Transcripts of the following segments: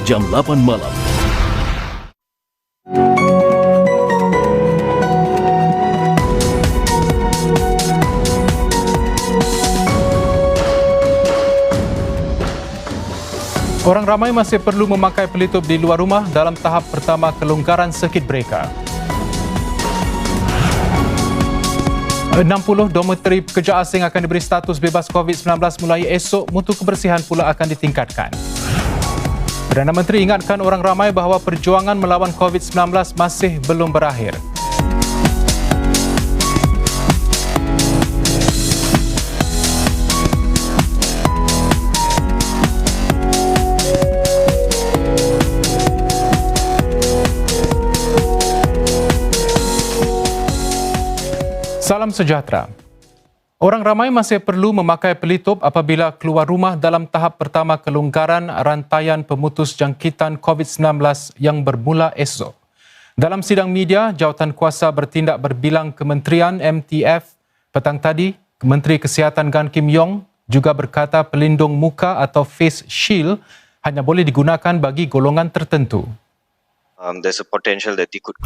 jam 8 malam. Orang ramai masih perlu memakai pelitup di luar rumah dalam tahap pertama kelonggaran circuit breaker. 60 dormitory pekerja asing akan diberi status bebas COVID-19 mulai esok, mutu kebersihan pula akan ditingkatkan. Perdana Menteri ingatkan orang ramai bahawa perjuangan melawan COVID-19 masih belum berakhir. Salam sejahtera. Orang ramai masih perlu memakai pelitup apabila keluar rumah dalam tahap pertama kelonggaran rantaian pemutus jangkitan COVID-19 yang bermula esok. Dalam sidang media, Jawatankuasa Bertindak Berbilang Kementerian MTF petang tadi, Menteri Kesihatan Gan Kim Yong juga berkata pelindung muka atau face shield hanya boleh digunakan bagi golongan tertentu.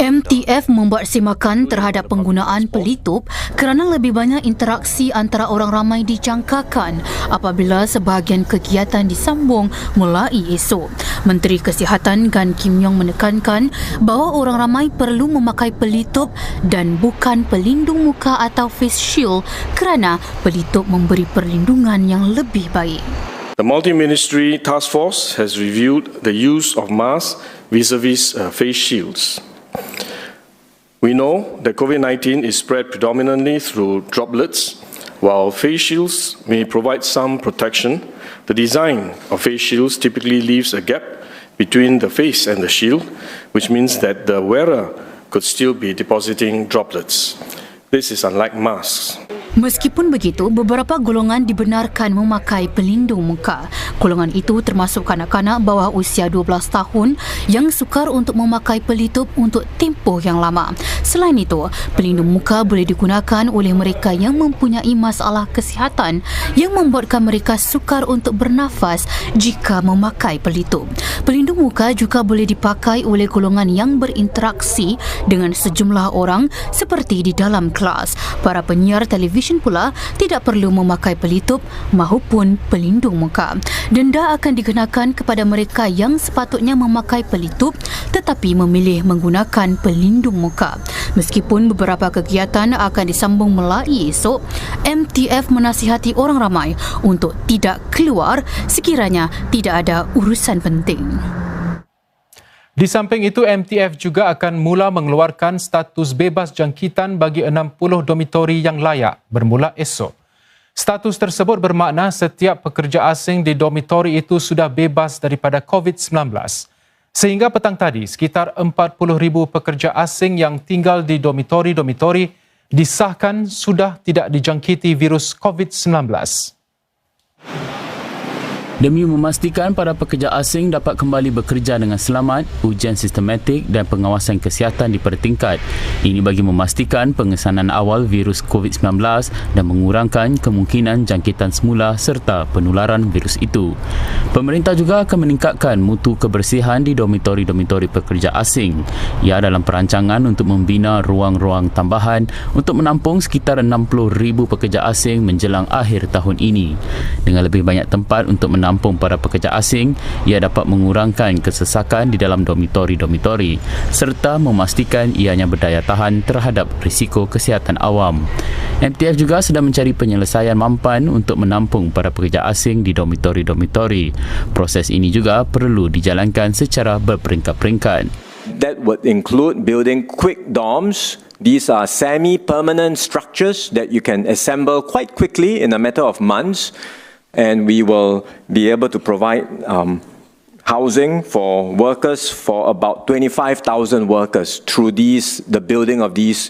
MTF membuat simakan terhadap penggunaan pelitup kerana lebih banyak interaksi antara orang ramai dijangkakan apabila sebahagian kegiatan disambung mulai esok. Menteri Kesihatan Gan Kim Yong menekankan bahawa orang ramai perlu memakai pelitup dan bukan pelindung muka atau face shield kerana pelitup memberi perlindungan yang lebih baik. The Multi-Ministry Task Force has reviewed the use of masks vis-a-vis face shields. We know that COVID-19 is spread predominantly through droplets. While face shields may provide some protection, the design of face shields typically leaves a gap between the face and the shield, which means that the wearer could still be depositing droplets. This is unlike masks. Meskipun begitu, beberapa golongan dibenarkan memakai pelindung muka. Golongan itu termasuk kanak-kanak bawah usia 12 tahun yang sukar untuk memakai pelitup untuk tempoh yang lama. Selain itu, pelindung muka boleh digunakan oleh mereka yang mempunyai masalah kesihatan yang membuatkan mereka sukar untuk bernafas jika memakai pelitup. Pelindung muka juga boleh dipakai oleh golongan yang berinteraksi dengan sejumlah orang seperti di dalam kelas. Para penyiar televisyen pula tidak perlu memakai pelitup maupun pelindung muka. Denda akan dikenakan kepada mereka yang sepatutnya memakai pelitup tetapi memilih menggunakan pelindung muka. Meskipun beberapa kegiatan akan disambung mulai esok, MTF menasihati orang ramai untuk tidak keluar sekiranya tidak ada urusan penting. Di samping itu, MTF juga akan mula mengeluarkan status bebas jangkitan bagi 60 dormitori yang layak bermula esok. Status tersebut bermakna setiap pekerja asing di dormitori itu sudah bebas daripada COVID-19. Sehingga petang tadi, sekitar 40,000 pekerja asing yang tinggal di dormitori-dormitori disahkan sudah tidak dijangkiti virus COVID-19. Demi memastikan para pekerja asing dapat kembali bekerja dengan selamat, ujian sistematik dan pengawasan kesihatan dipertingkat. Ini bagi memastikan pengesanan awal virus COVID-19 dan mengurangkan kemungkinan jangkitan semula serta penularan virus itu. Pemerintah juga akan meningkatkan mutu kebersihan di dormitori-dormitori pekerja asing. Ia dalam perancangan untuk membina ruang-ruang tambahan untuk menampung sekitar 60,000 pekerja asing menjelang akhir tahun ini. Dengan lebih banyak tempat untuk menampung para pekerja asing, ia dapat mengurangkan kesesakan di dalam dormitori-dormitori serta memastikan ianya berdaya tahan terhadap risiko kesihatan awam. MTF juga sedang mencari penyelesaian mampan untuk menampung para pekerja asing di dormitori-dormitori. Proses ini juga perlu dijalankan secara berperingkat-peringkat. That would include building quick dorms. These are semi-permanent structures that you can assemble quite quickly in a matter of months. And we will be able to provide housing for workers for about 25,000 workers through the building of these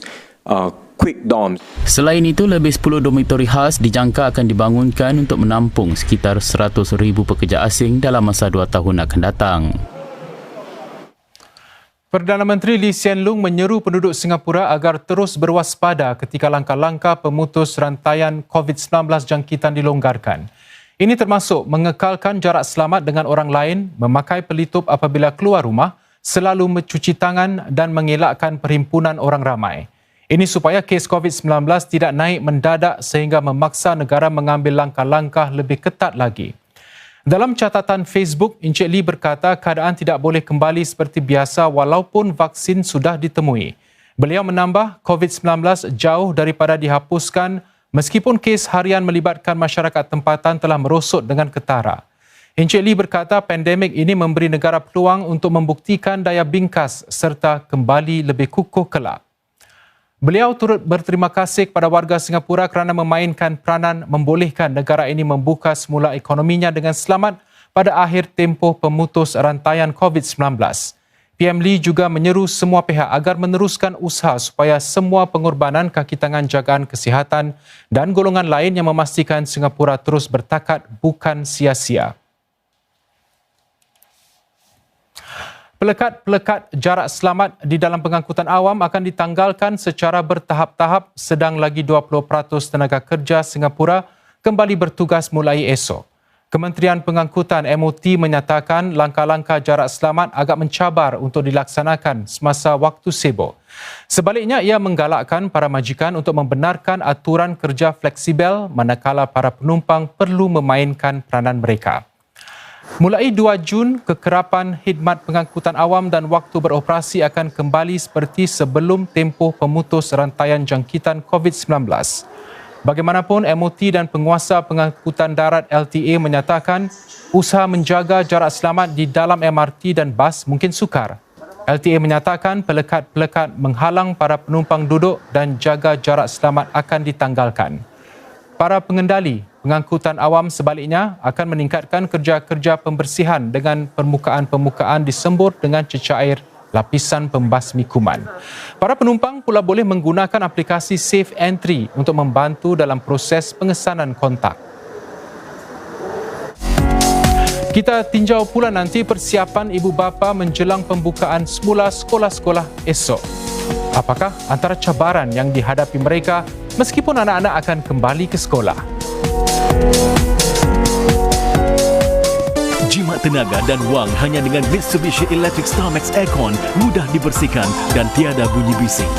quick dorms. Selain itu, lebih 10 dormitori khas dijangka akan dibangunkan untuk menampung sekitar 100,000 pekerja asing dalam masa 2 tahun akan datang. Perdana Menteri Lee Hsien Loong menyeru penduduk Singapura agar terus berwaspada ketika langkah-langkah pemutus rantaian COVID-19 jangkitan dilonggarkan. Ini termasuk mengekalkan jarak selamat dengan orang lain, memakai pelitup apabila keluar rumah, selalu mencuci tangan dan mengelakkan perhimpunan orang ramai. Ini supaya kes COVID-19 tidak naik mendadak sehingga memaksa negara mengambil langkah-langkah lebih ketat lagi. Dalam catatan Facebook, Encik Lee berkata keadaan tidak boleh kembali seperti biasa walaupun vaksin sudah ditemui. Beliau menambah, COVID-19 jauh daripada dihapuskan meskipun kes harian melibatkan masyarakat tempatan telah merosot dengan ketara. Encik Lee berkata pandemik ini memberi negara peluang untuk membuktikan daya bingkas serta kembali lebih kukuh kelak. Beliau turut berterima kasih kepada warga Singapura kerana memainkan peranan membolehkan negara ini membuka semula ekonominya dengan selamat pada akhir tempoh pemutus rantaian COVID-19. PM Lee juga menyeru semua pihak agar meneruskan usaha supaya semua pengorbanan kaki tangan jagaan kesihatan dan golongan lain yang memastikan Singapura terus bertakat bukan sia-sia. Pelekat-pelekat jarak selamat di dalam pengangkutan awam akan ditanggalkan secara bertahap-tahap sedang lagi 20% tenaga kerja Singapura kembali bertugas mulai esok. Kementerian Pengangkutan MOT menyatakan langkah-langkah jarak selamat agak mencabar untuk dilaksanakan semasa waktu sibuk. Sebaliknya, ia menggalakkan para majikan untuk membenarkan aturan kerja fleksibel manakala para penumpang perlu memainkan peranan mereka. Mulai 2 Jun, kekerapan khidmat pengangkutan awam dan waktu beroperasi akan kembali seperti sebelum tempoh pemutus rantaian jangkitan COVID-19. Bagaimanapun, MOT dan penguasa pengangkutan darat LTA menyatakan usaha menjaga jarak selamat di dalam MRT dan bas mungkin sukar. LTA menyatakan pelekat-pelekat menghalang para penumpang duduk dan jaga jarak selamat akan ditanggalkan. Para pengendali pengangkutan awam sebaliknya akan meningkatkan kerja-kerja pembersihan dengan permukaan-permukaan disembur dengan cecair lapisan pembasmi kuman. Para penumpang pula boleh menggunakan aplikasi Safe Entry untuk membantu dalam proses pengesanan kontak. Kita tinjau pula nanti persiapan ibu bapa menjelang pembukaan semula sekolah-sekolah esok. Apakah antara cabaran yang dihadapi mereka meskipun anak-anak akan kembali ke sekolah? Jimat tenaga dan wang hanya dengan Mitsubishi Electric Starmax Aircon, mudah dibersihkan dan tiada bunyi bising.